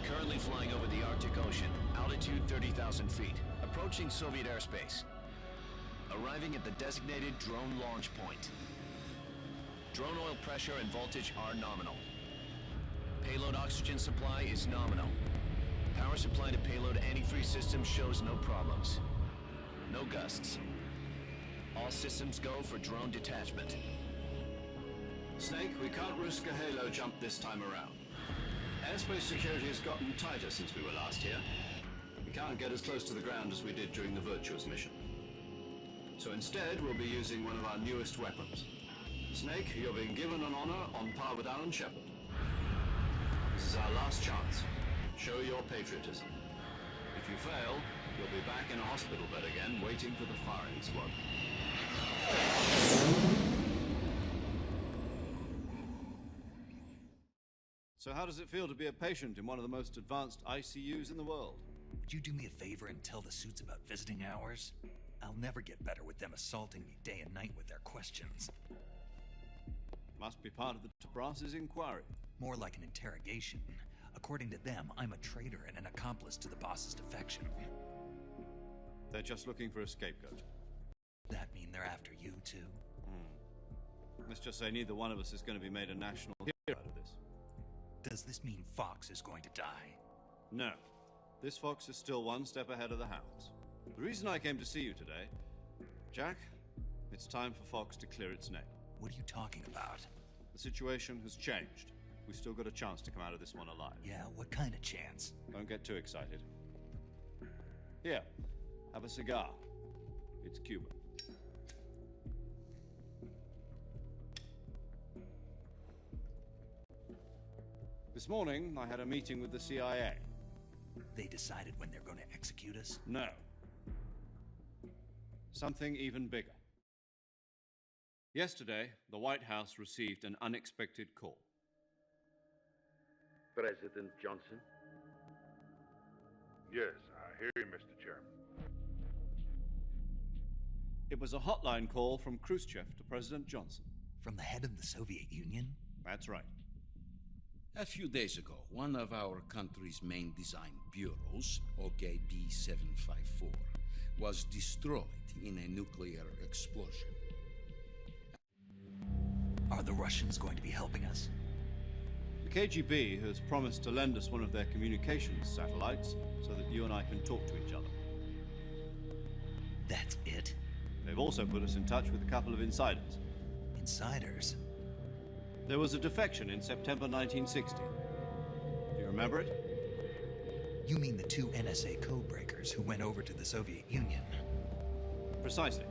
Currently flying over the Arctic Ocean, altitude 30,000 feet, approaching Soviet airspace. Arriving at the designated drone launch point. Drone oil pressure and voltage are nominal. Payload oxygen supply is nominal. Power supply to payload antifreeze system shows no problems. No gusts. All systems go for drone detachment. Snake, we can't risk a halo jump this time around. Airspace security has gotten tighter since we were last here. We can't get as close to the ground as we did during the Virtuous mission. So instead, we'll be using one of our newest weapons. Snake, you're being given an honor on par with Alan Shepard. This is our last chance. Show your patriotism. If you fail, you'll be back in a hospital bed again, waiting for the firing squad. So how does it feel to be a patient in one of the most advanced ICUs in the world? Would you do me a favor and tell the suits about visiting hours? I'll never get better with them assaulting me day and night with their questions. Must be part of the Brass's inquiry. More like an interrogation. According to them, I'm a traitor and an accomplice to the boss's defection. They're just looking for a scapegoat. That mean they're after you, too? Let's just say neither one of us is going to be made a national hero out of this. Does this mean Fox is going to die? No. This fox is still one step ahead of the hounds. The reason I came to see you today, Jack, it's time for Fox to clear its name. What are you talking about? The situation has changed. We've still got a chance to come out of this one alive. Yeah, what kind of chance? Don't get too excited. Here, have a cigar. It's Cuban. This morning, I had a meeting with the CIA. They decided when they're going to execute us? No. Something even bigger. Yesterday, the White House received an unexpected call. President Johnson? Yes, I hear you, Mr. Chairman. It was a hotline call from Khrushchev to President Johnson. From the head of the Soviet Union? That's right. A few days ago, one of our country's main design bureaus, OKB 754, was destroyed in a nuclear explosion. Are the Russians going to be helping us? The KGB has promised to lend us one of their communications satellites so that you and I can talk to each other. That's it? They've also put us in touch with a couple of insiders. Insiders? There was a defection in September 1960. Do you remember it? You mean the two NSA codebreakers who went over to the Soviet Union? Precisely.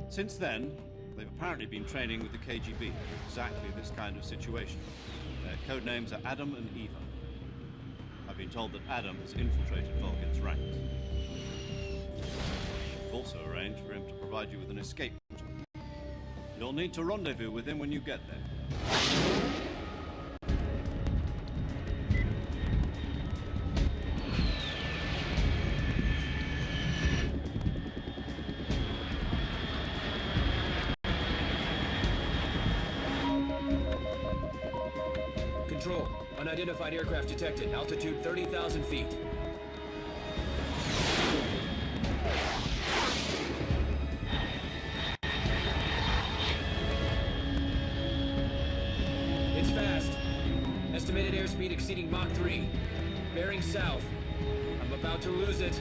Since then, they've apparently been training with the KGB for exactly this kind of situation. Their code names are Adam and Eva. I've been told that Adam has infiltrated Vulcan's ranks. I've also arranged for him to provide you with an escape route. You'll need to rendezvous with him when you get there. Control, unidentified aircraft detected, altitude 30,000 feet. It's fast. Estimated airspeed exceeding Mach 3. Bearing south. I'm about to lose it.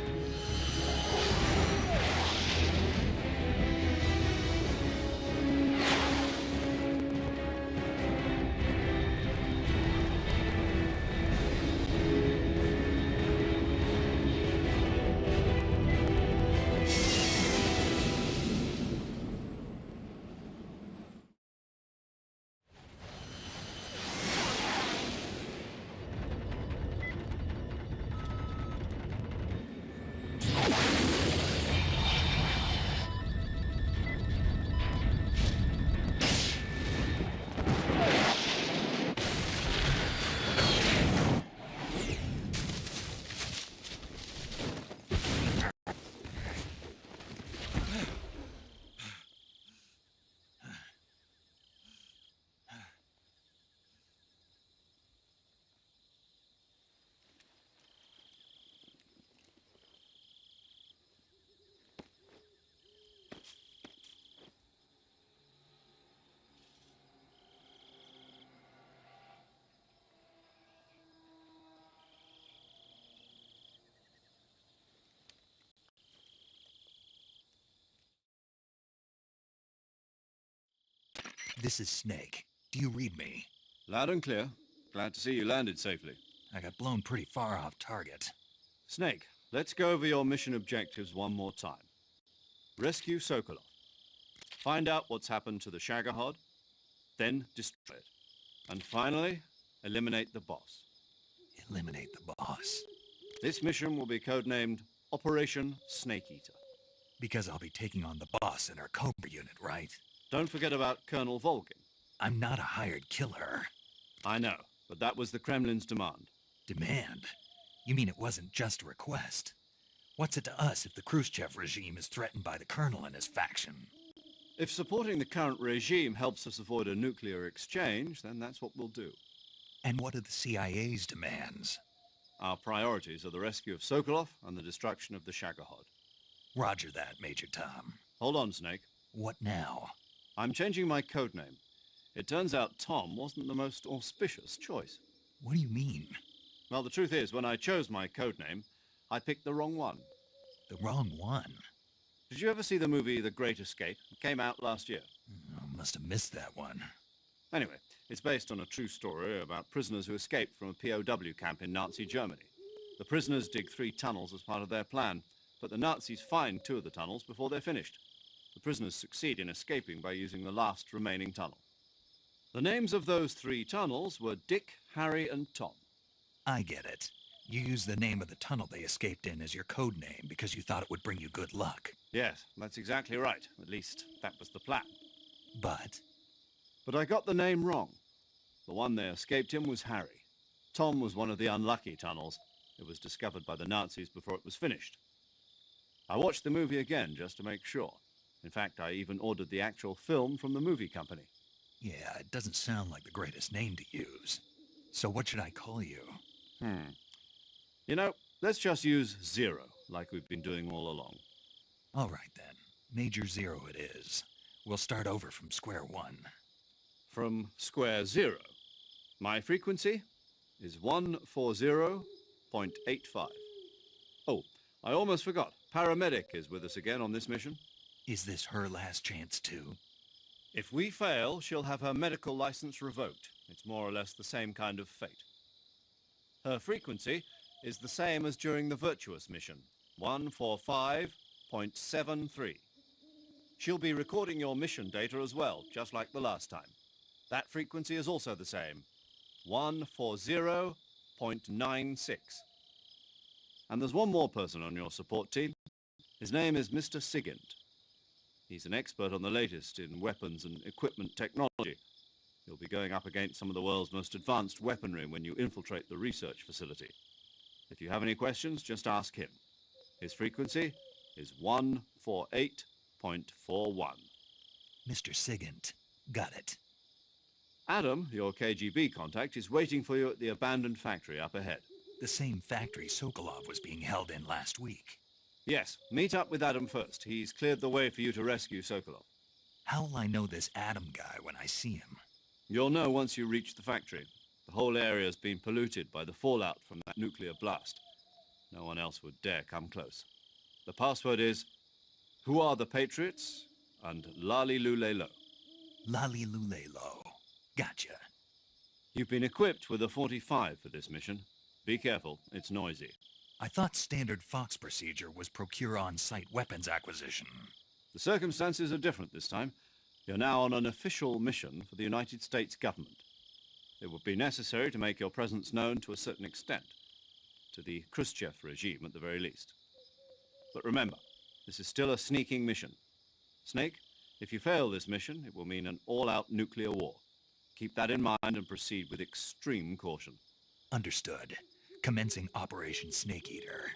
This is Snake. Do you read me? Loud and clear. Glad to see you landed safely. I got blown pretty far off target. Snake, let's go over your mission objectives one more time. Rescue Sokolov. Find out what's happened to the Shagohod, then destroy it. And finally, eliminate the boss. Eliminate the boss. This mission will be codenamed Operation Snake Eater. Because I'll be taking on the boss in our Cobra unit, right? Don't forget about Colonel Volgin. I'm not a hired killer. I know, but that was the Kremlin's demand. Demand? You mean it wasn't just a request? What's it to us if the Khrushchev regime is threatened by the Colonel and his faction? If supporting the current regime helps us avoid a nuclear exchange, then that's what we'll do. And what are the CIA's demands? Our priorities are the rescue of Sokolov and the destruction of the Shagohod. Roger that, Major Tom. Hold on, Snake. What now? I'm changing my codename. It turns out Tom wasn't the most auspicious choice. What do you mean? Well, the truth is, when I chose my codename, I picked the wrong one. The wrong one? Did you ever see the movie The Great Escape? It came out last year. I must have missed that one. Anyway, it's based on a true story about prisoners who escaped from a POW camp in Nazi Germany. The prisoners dig 3 tunnels as part of their plan, but the Nazis find 2 of the tunnels before they're finished. The prisoners succeed in escaping by using the last remaining tunnel. The names of those 3 tunnels were Dick, Harry, and Tom. I get it. You used the name of the tunnel they escaped in as your code name because you thought it would bring you good luck. Yes, that's exactly right. At least, that was the plan. But I got the name wrong. The one they escaped in was Harry. Tom was one of the unlucky tunnels. It was discovered by the Nazis before it was finished. I watched the movie again just to make sure. In fact, I even ordered the actual film from the movie company. yeah, it doesn't sound like the greatest name to use. So what should I call you? You know, let's just use Zero, like we've been doing all along. All right then. Major Zero it is. We'll start over from square one. From square 0. My frequency is 140.85. Oh, I almost forgot. Paramedic is with us again on this mission. Is this her last chance too? If we fail, she'll have her medical license revoked. It's more or less the same kind of fate. Her frequency is the same as during the Virtuous mission, 145.73. She'll be recording your mission data as well, just like the last time. That frequency is also the same, 140.96. And there's one more person on your support team. His name is Mr. Sigint. He's an expert on the latest in weapons and equipment technology. You'll be going up against some of the world's most advanced weaponry when you infiltrate the research facility. If you have any questions, just ask him. His frequency is 148.41. Mr. Sigint. Got it. Adam, your KGB contact, is waiting for you at the abandoned factory up ahead. The same factory Sokolov was being held in last week. Yes, meet up with Adam first. He's cleared the way for you to rescue Sokolov. How will I know this Adam guy when I see him? You'll know once you reach the factory. The whole area's been polluted by the fallout from that nuclear blast. No one else would dare come close. The password is, "Who are the Patriots?" and "Lali Lule Lo." Lali Lulelo. Gotcha. You've been equipped with a 45 for this mission. Be careful, it's noisy. I thought standard Fox procedure was procure on-site weapons acquisition. The circumstances are different this time. You're now on an official mission for the United States government. It would be necessary to make your presence known to a certain extent, to the Khrushchev regime at the very least. But remember, this is still a sneaking mission. Snake, if you fail this mission, it will mean an all-out nuclear war. Keep that in mind and proceed with extreme caution. Understood. Commencing Operation Snake Eater.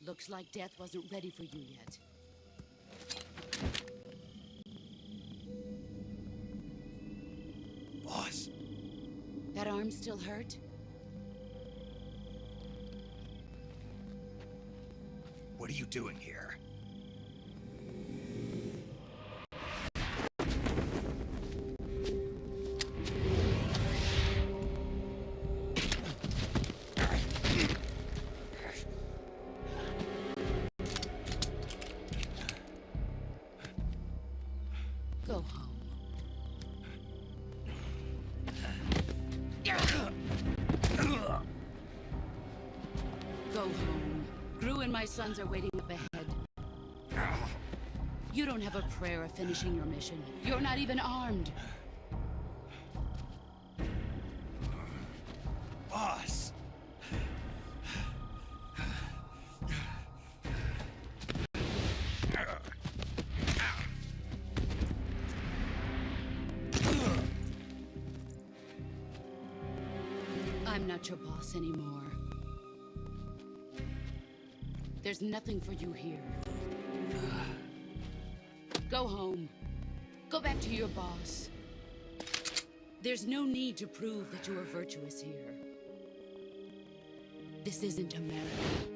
Looks like death wasn't ready for you yet. Boss, That arm still hurt? what are you doing here? Go home. Go home. Gru and my sons are waiting up ahead. You don't have a prayer of finishing your mission. You're not even armed. Boss! I'm not your boss anymore. There's nothing for you here. Go home. Go back to your boss. There's no need to prove that you are virtuous here. This isn't America.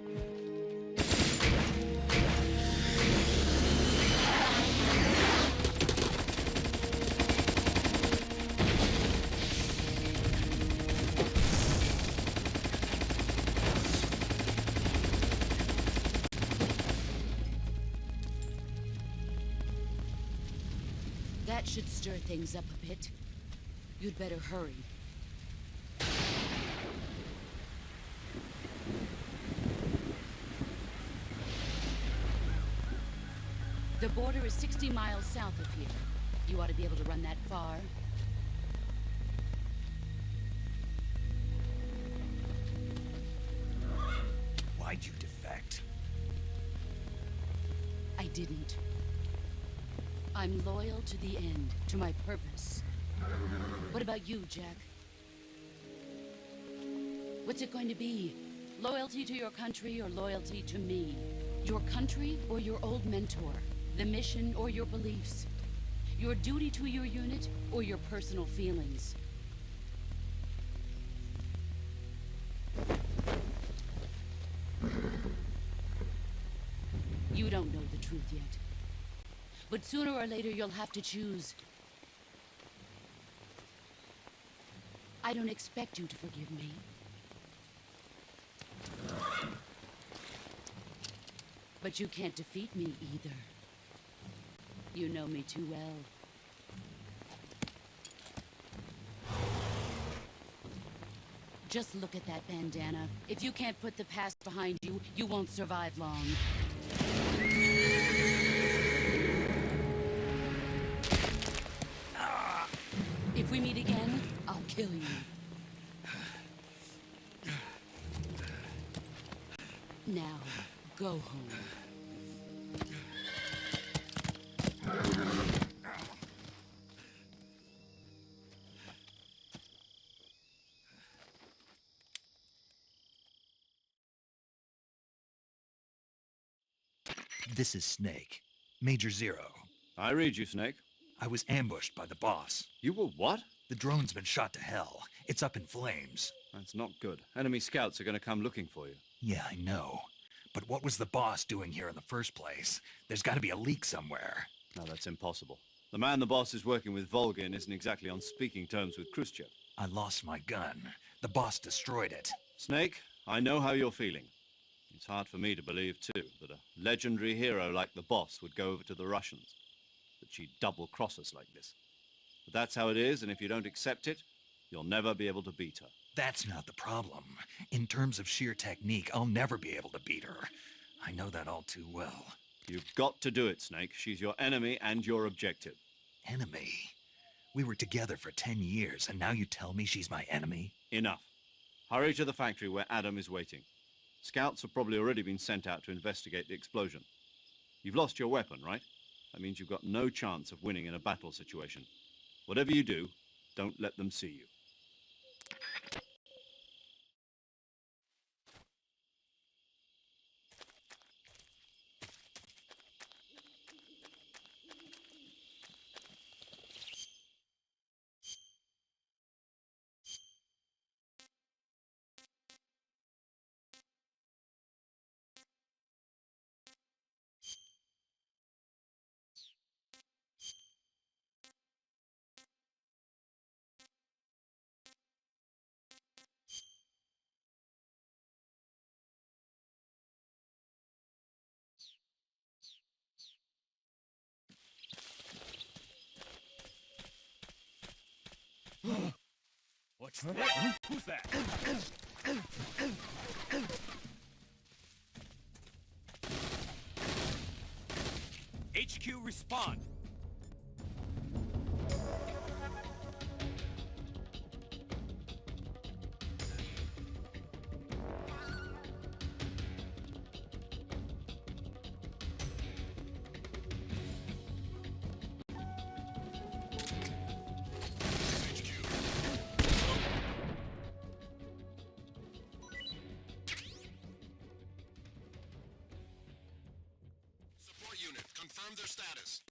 That should stir things up a bit. You'd better hurry. The border is 60 miles south of here. You ought to be able to run that far. Why'd you defect? I didn't. I'm loyal to the end, to my purpose. What about you, Jack? What's it going to be? Loyalty to your country or loyalty to me? Your country or your old mentor? The mission or your beliefs? Your duty to your unit or your personal feelings? You don't know the truth yet. But sooner or later you'll have to choose. I don't expect you to forgive me. But you can't defeat me either. You know me too well. Just look at that bandana. If you can't put the past behind you, you won't survive long. If we meet again, I'll kill you. Now, go home. This is Snake. Major Zero. I read you, Snake. I was ambushed by the boss. You were what? The drone's been shot to hell. It's up in flames. That's not good. Enemy scouts are going to come looking for you. Yeah, I know. But what was the boss doing here in the first place? There's got to be a leak somewhere. No, that's impossible. The man the boss is working with, Volgin, isn't exactly on speaking terms with Khrushchev. I lost my gun. The boss destroyed it. Snake, I know how you're feeling. It's hard for me to believe, too, that a legendary hero like the boss would go over to the Russians. That she'd double-cross us like this. But that's how it is, and if you don't accept it, you'll never be able to beat her. That's not the problem. In terms of sheer technique, I'll never be able to beat her. I know that all too well. You've got to do it, Snake. She's your enemy and your objective. Enemy? We were together for 10 years, and now you tell me she's my enemy? Enough. Hurry to the factory where Adam is waiting. Scouts have probably already been sent out to investigate the explosion. You've lost your weapon, right? That means you've got no chance of winning in a battle situation. Whatever you do, don't let them see you. What's that? Huh? Who's that? HQ, respond! Unit, confirm their status.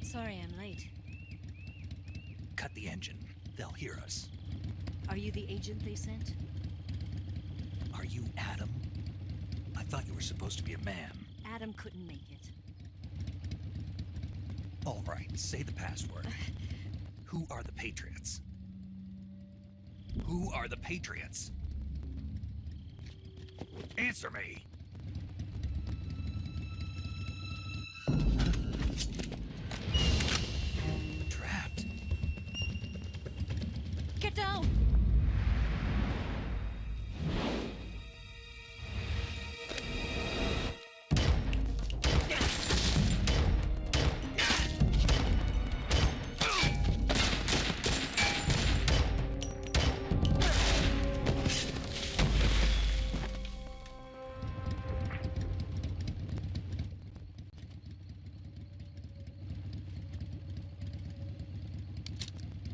Sorry I'm late. Cut the engine. They'll hear us. Are you the agent they sent? Are you Adam? I thought you were supposed to be a man. Adam couldn't make it. All right, say the password. Who are the Patriots? Who are the Patriots? Answer me! Trapped. Get down!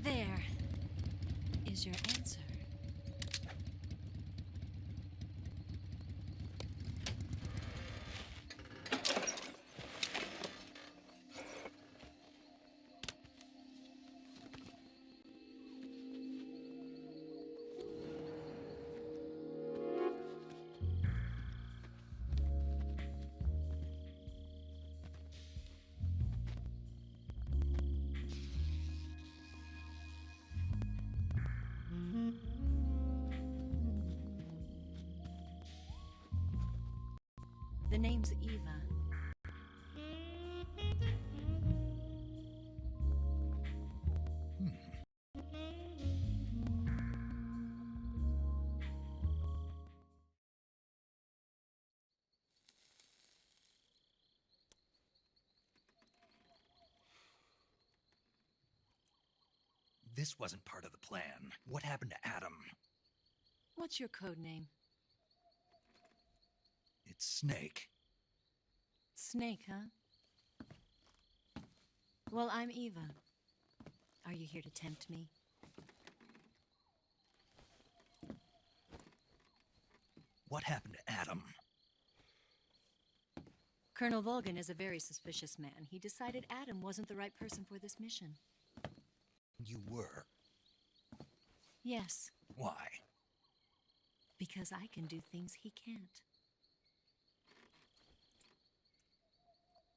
There is your answer. The name's Eva. This wasn't part of the plan. What happened to Adam? What's your code name? It's Snake. Snake, huh? Well, I'm Eva. Are you here to tempt me? What happened to Adam? Colonel Volgin is a very suspicious man. He decided Adam wasn't the right person for this mission. You were. Yes, Why? because I can do things he can't.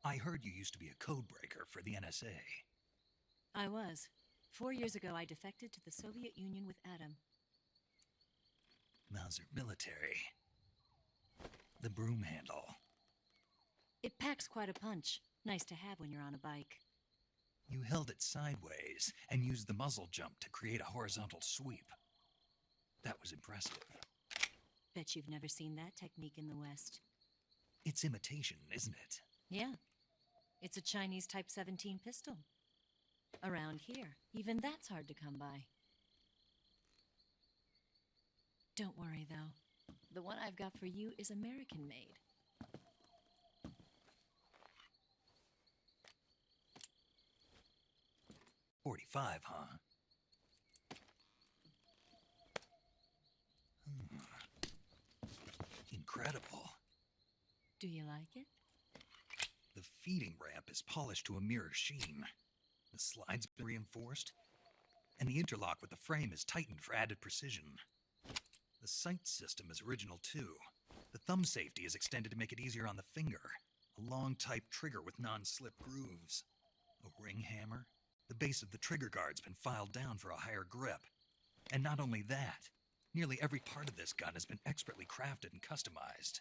I heard you used to be a codebreaker for the NSA. I was. 4 years ago, I defected to the Soviet Union with Adam. Mauser military. The broom handle. It packs quite a punch. Nice to have when you're on a bike. You held it sideways and used the muzzle jump to create a horizontal sweep. That was impressive. Bet you've never seen that technique in the West. It's imitation, isn't it? Yeah. It's a Chinese Type 17 pistol. Around here, even that's hard to come by. Don't worry, though. The one I've got for you is American-made. .45, huh? Incredible. Do you like it? The feeding ramp is polished to a mirror sheen. The slide's been reinforced, and the interlock with the frame is tightened for added precision. The sight system is original too. The thumb safety is extended to make it easier on the finger. A long type trigger with non-slip grooves. A ring hammer. The base of the trigger guard's been filed down for a higher grip. And not only that, nearly every part of this gun has been expertly crafted and customized.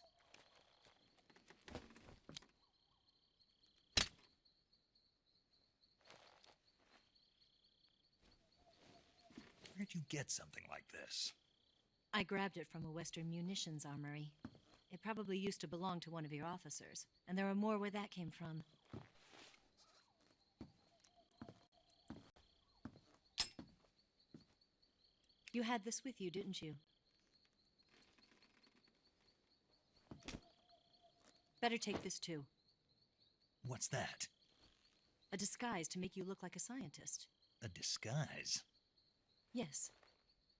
Where'd you get something like this? I grabbed it from a Western munitions armory. It probably used to belong to one of your officers, and there are more where that came from. You had this with you, didn't you? Better take this too. What's that? A disguise to make you look like a scientist. A disguise? Yes,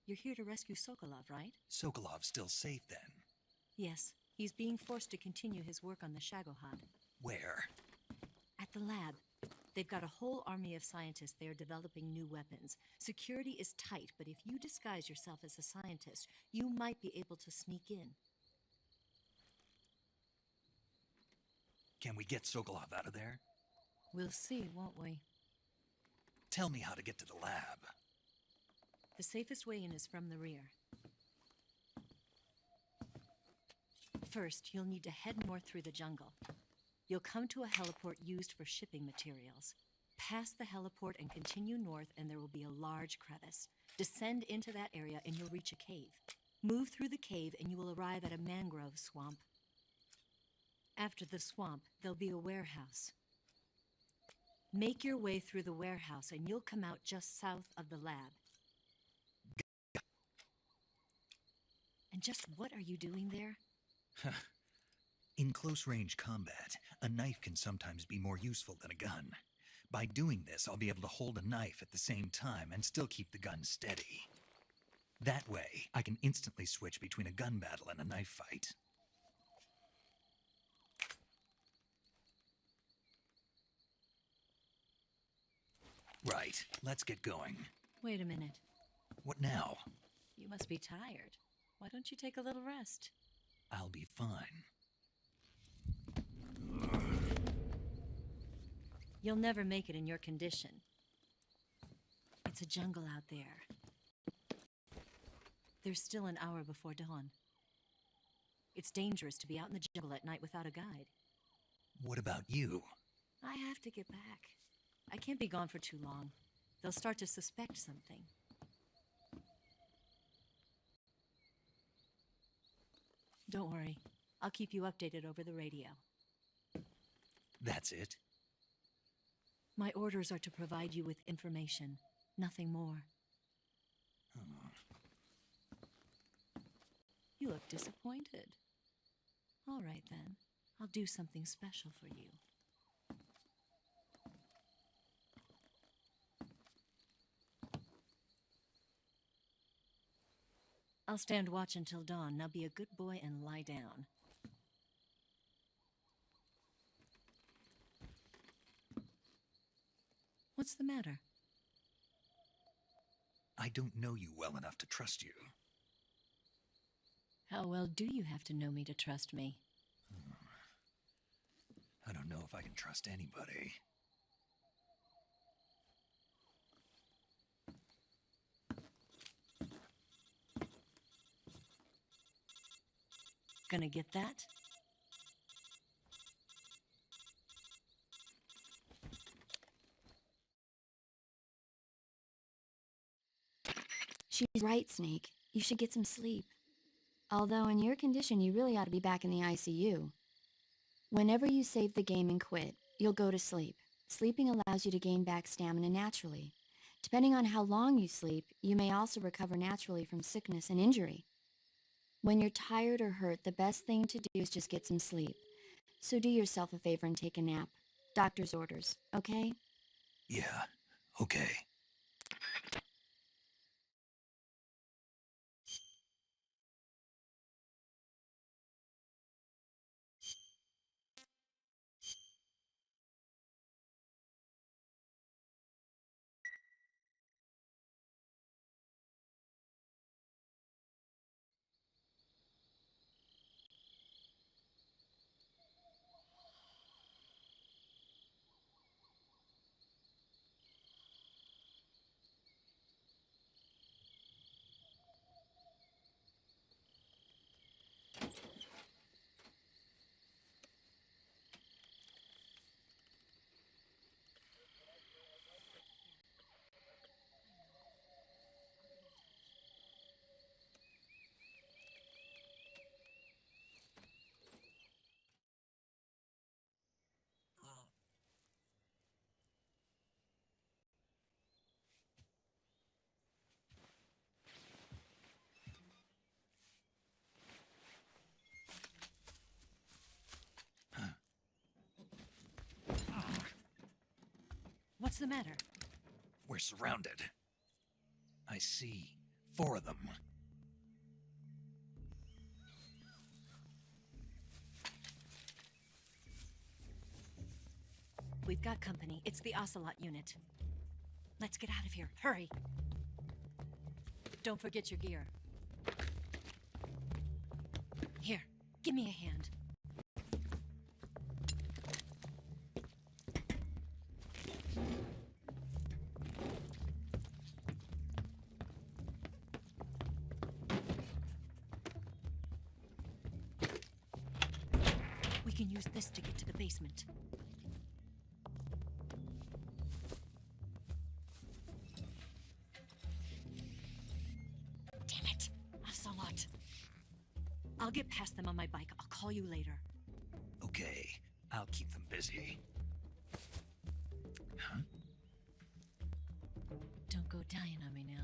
You're here to rescue Sokolov, right? Sokolov's still safe then. Yes. He's being forced to continue his work on the Shagohod. Where? At the lab. They've got a whole army of scientists there developing new weapons. Security is tight, but if you disguise yourself as a scientist, you might be able to sneak in. Can we get Sokolov out of there? We'll see, won't we? Tell me how to get to the lab. The safest way in is from the rear. First, you'll need to head north through the jungle. You'll come to a heliport used for shipping materials. Pass the heliport and continue north, and there will be a large crevice. Descend into that area and you'll reach a cave. Move through the cave and you will arrive at a mangrove swamp. After the swamp, there'll be a warehouse. Make your way through the warehouse and you'll come out just south of the lab. And just what are you doing there? In close-range combat, a knife can sometimes be more useful than a gun. By doing this, I'll be able to hold a knife at the same time and still keep the gun steady. That way, I can instantly switch between a gun battle and a knife fight. Right, let's get going. Wait a minute. What now? You must be tired. Why don't you take a little rest? I'll be fine. You'll never make it in your condition. It's a jungle out there. There's still an hour before dawn. It's dangerous to be out in the jungle at night without a guide. What about you? I have to get back. I can't be gone for too long. They'll start to suspect something. Don't worry. I'll keep you updated over the radio. That's it? My orders are to provide you with information, nothing more. You look disappointed. All right, then. I'll do something special for you. I'll stand watch until dawn. Now be a good boy and lie down. What's the matter? I don't know you well enough to trust you. How well do you have to know me to trust me? I don't know if I can trust anybody. Gonna get that? She's right, Snake. You should get some sleep. Although in your condition, you really ought to be back in the ICU. Whenever you save the game and quit, you'll go to sleep. Sleeping allows you to gain back stamina naturally. Depending on how long you sleep, you may also recover naturally from sickness and injury. When you're tired or hurt, the best thing to do is just get some sleep. So do yourself a favor and take a nap. Doctor's orders, okay? Yeah, okay. What's the matter? We're surrounded. I see 4 of them. We've got company. It's the Ocelot unit. Let's get out of here. Hurry! Don't forget your gear. Here, give me a hand. We can use this to get to the basement. Damn it! Ocelot. I'll get past them on my bike. I'll call you later. Okay, I'll keep them busy. Huh? Don't go dying on me now.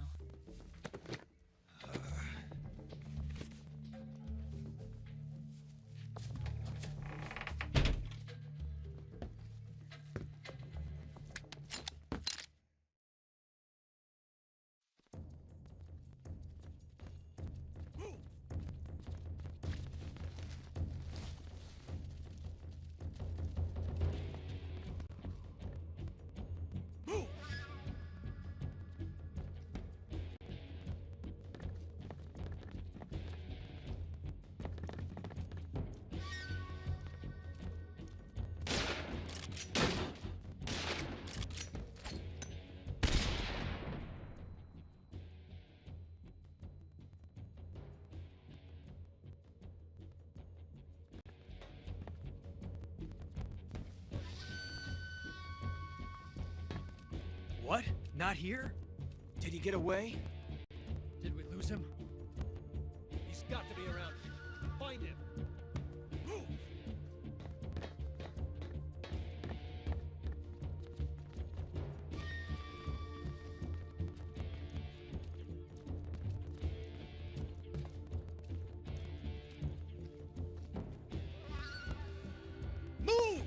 What? Not here? Did he get away? Did we lose him? He's got to be around here. Find him. Move! Move!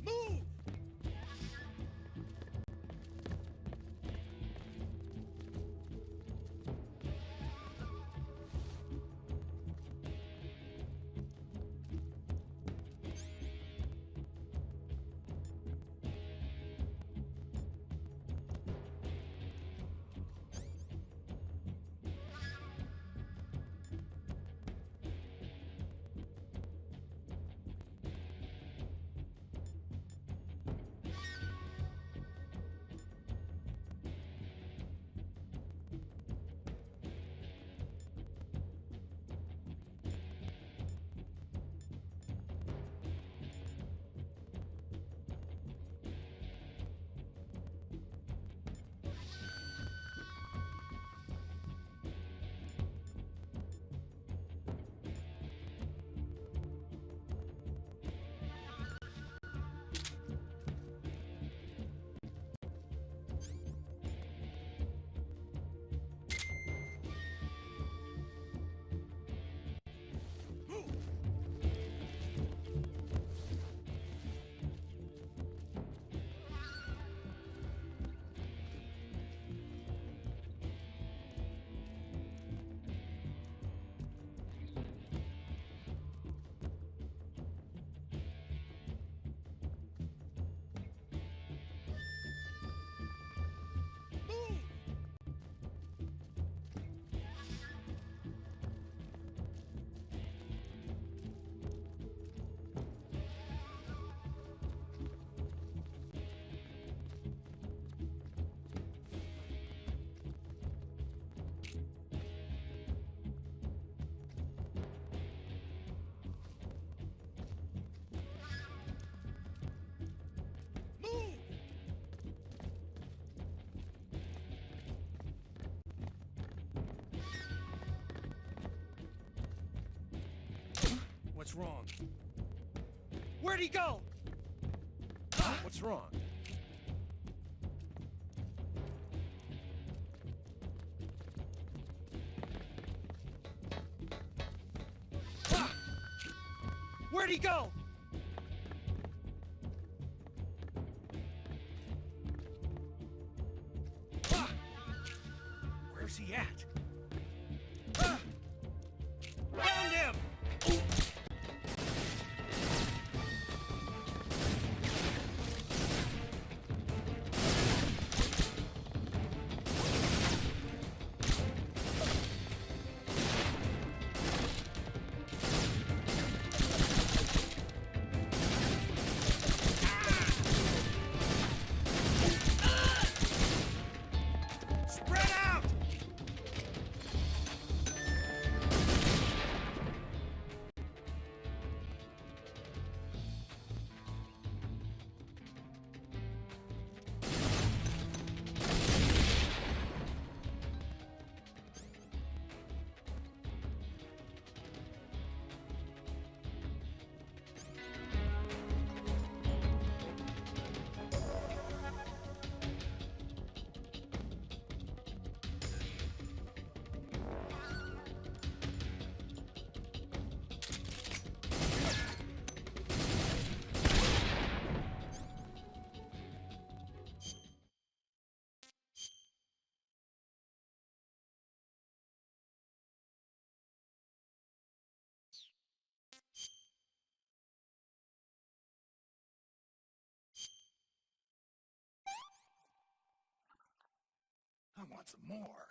Move! What's wrong? Where'd he go? What's wrong? Where'd he go? Ah! Where's he at? Ah! Found him! Spread out! I want some more.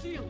See him!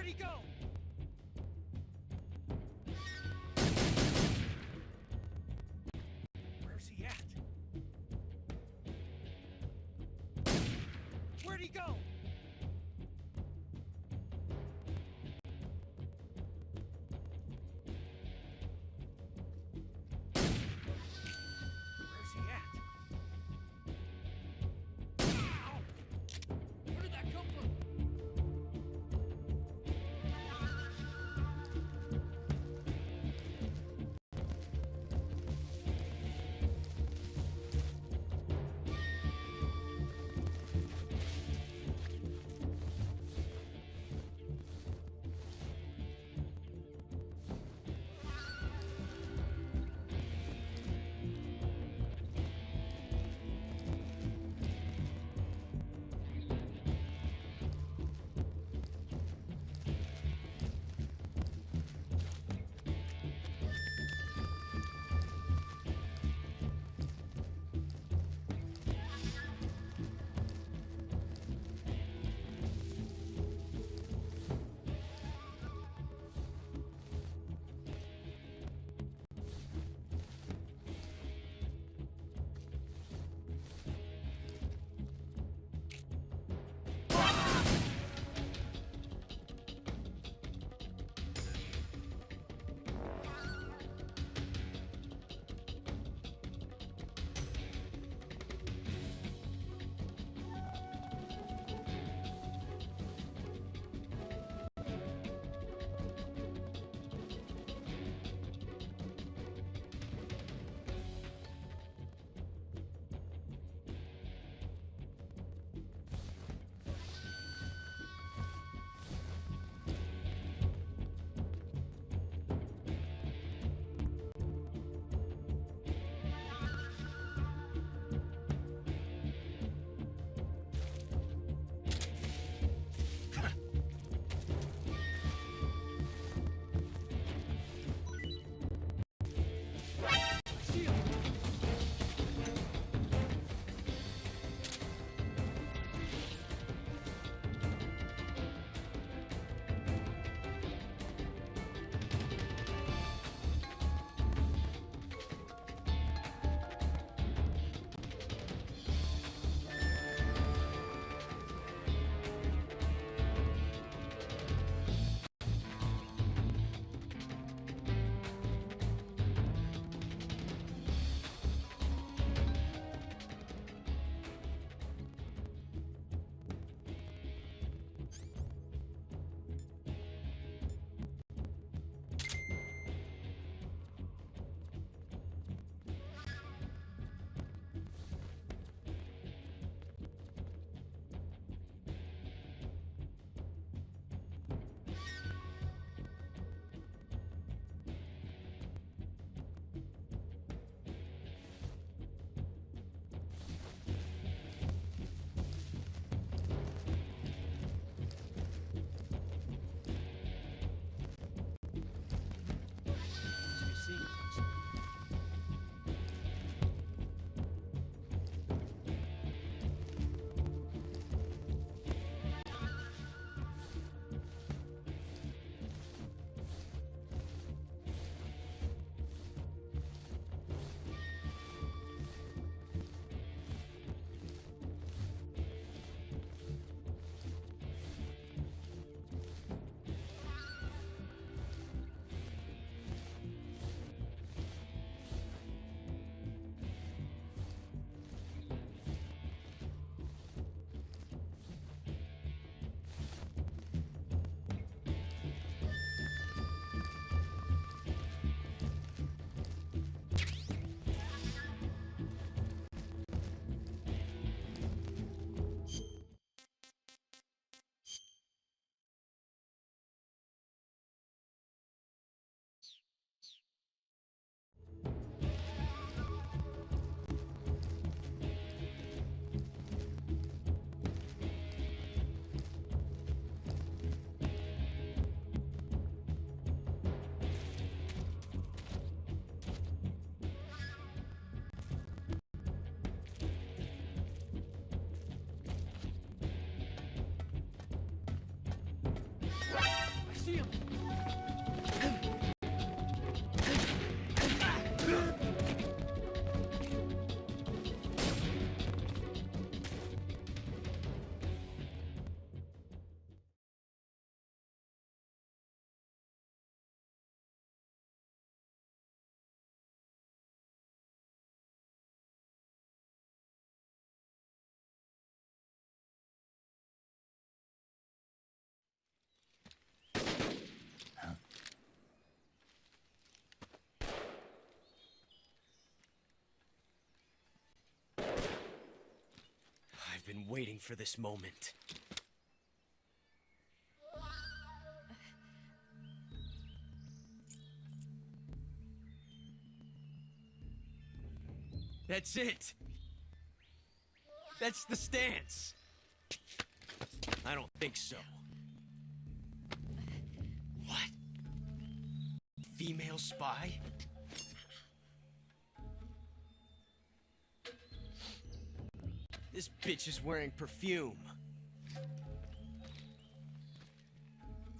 he go? Where's he at? Where'd he go? Where's he at? Ow! Where did that come from? been waiting for this moment. That's it! That's the stance! I don't think so. What? Female spy? This bitch is wearing perfume.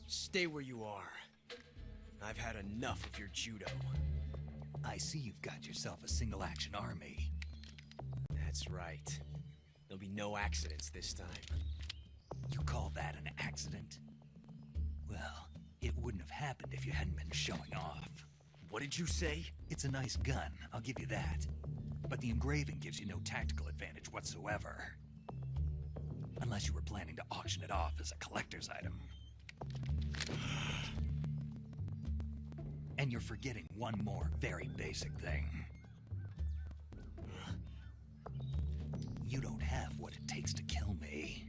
Stay where you are. I've had enough of your judo. I see you've got yourself a single-action army. That's right. There'll be no accidents this time. You call that an accident? Well, it wouldn't have happened if you hadn't been showing off. What did you say? It's a nice gun, I'll give you that. But the engraving gives you no tactical advantage whatsoever. Unless you were planning to auction it off as a collector's item. And you're forgetting one more very basic thing. You don't have what it takes to kill me.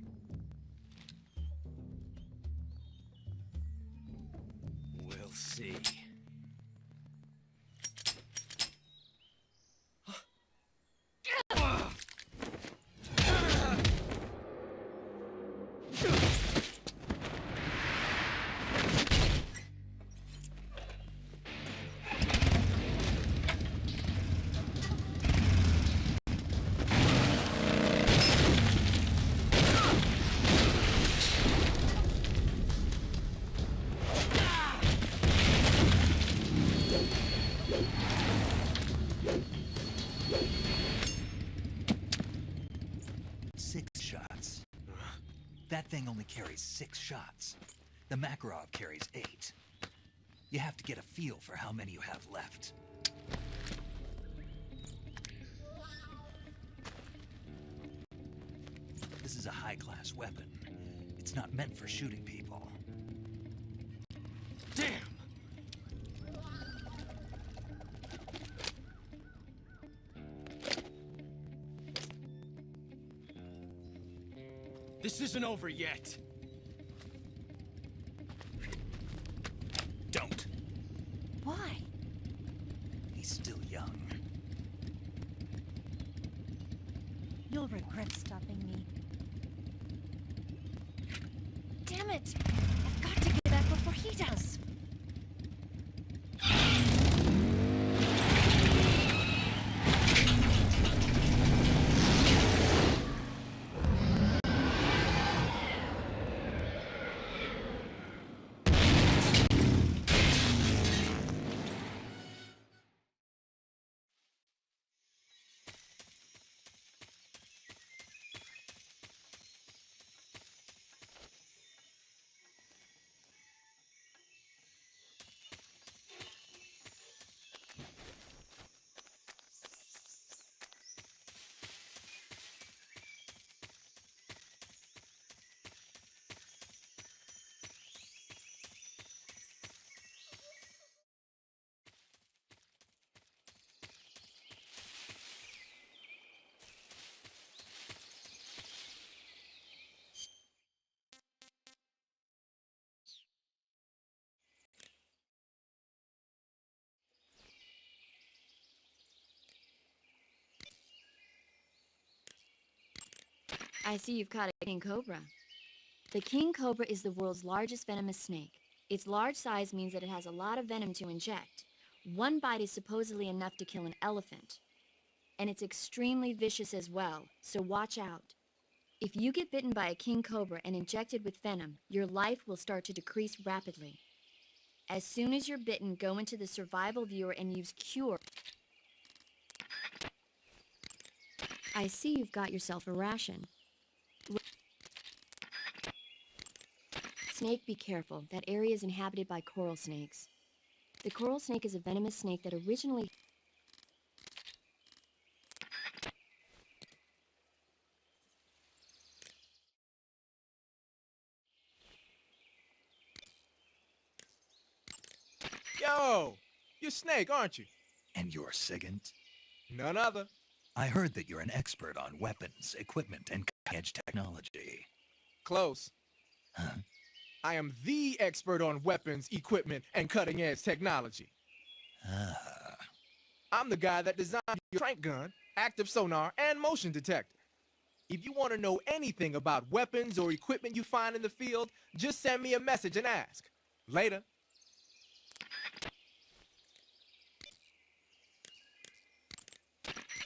We'll see. That thing only carries 6 shots. The Makarov carries 8. You have to get a feel for how many you have left. This is a high-class weapon. It's not meant for shooting people. Damn! This isn't over yet. Don't. Why? He's still young. You'll regret stopping me. Damn it! I've got to get back before he does. I see you've caught a king cobra. The king cobra is the world's largest venomous snake. Its large size means that it has a lot of venom to inject. One bite is supposedly enough to kill an elephant. And it's extremely vicious as well, so watch out. If you get bitten by a king cobra and injected with venom, your life will start to decrease rapidly. As soon as you're bitten, go into the survival viewer and use cure. I see you've got yourself a ration. Snake, be careful. That area is inhabited by coral snakes. The coral snake is a venomous snake that originally... Yo! You're Snake, aren't you? And you're Sigint? None other. I heard that you're an expert on weapons, equipment, and edge technology. Close. Huh? I am the expert on weapons, equipment, and cutting-edge technology. Ah. I'm the guy that designed your trank gun, active sonar, and motion detector. If you want to know anything about weapons or equipment you find in the field, just send me a message and ask. Later.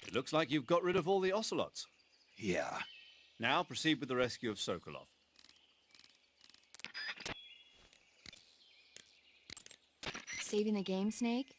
It looks like you've got rid of all the ocelots. Yeah. Now proceed with the rescue of Sokolov. Saving the game, Snake?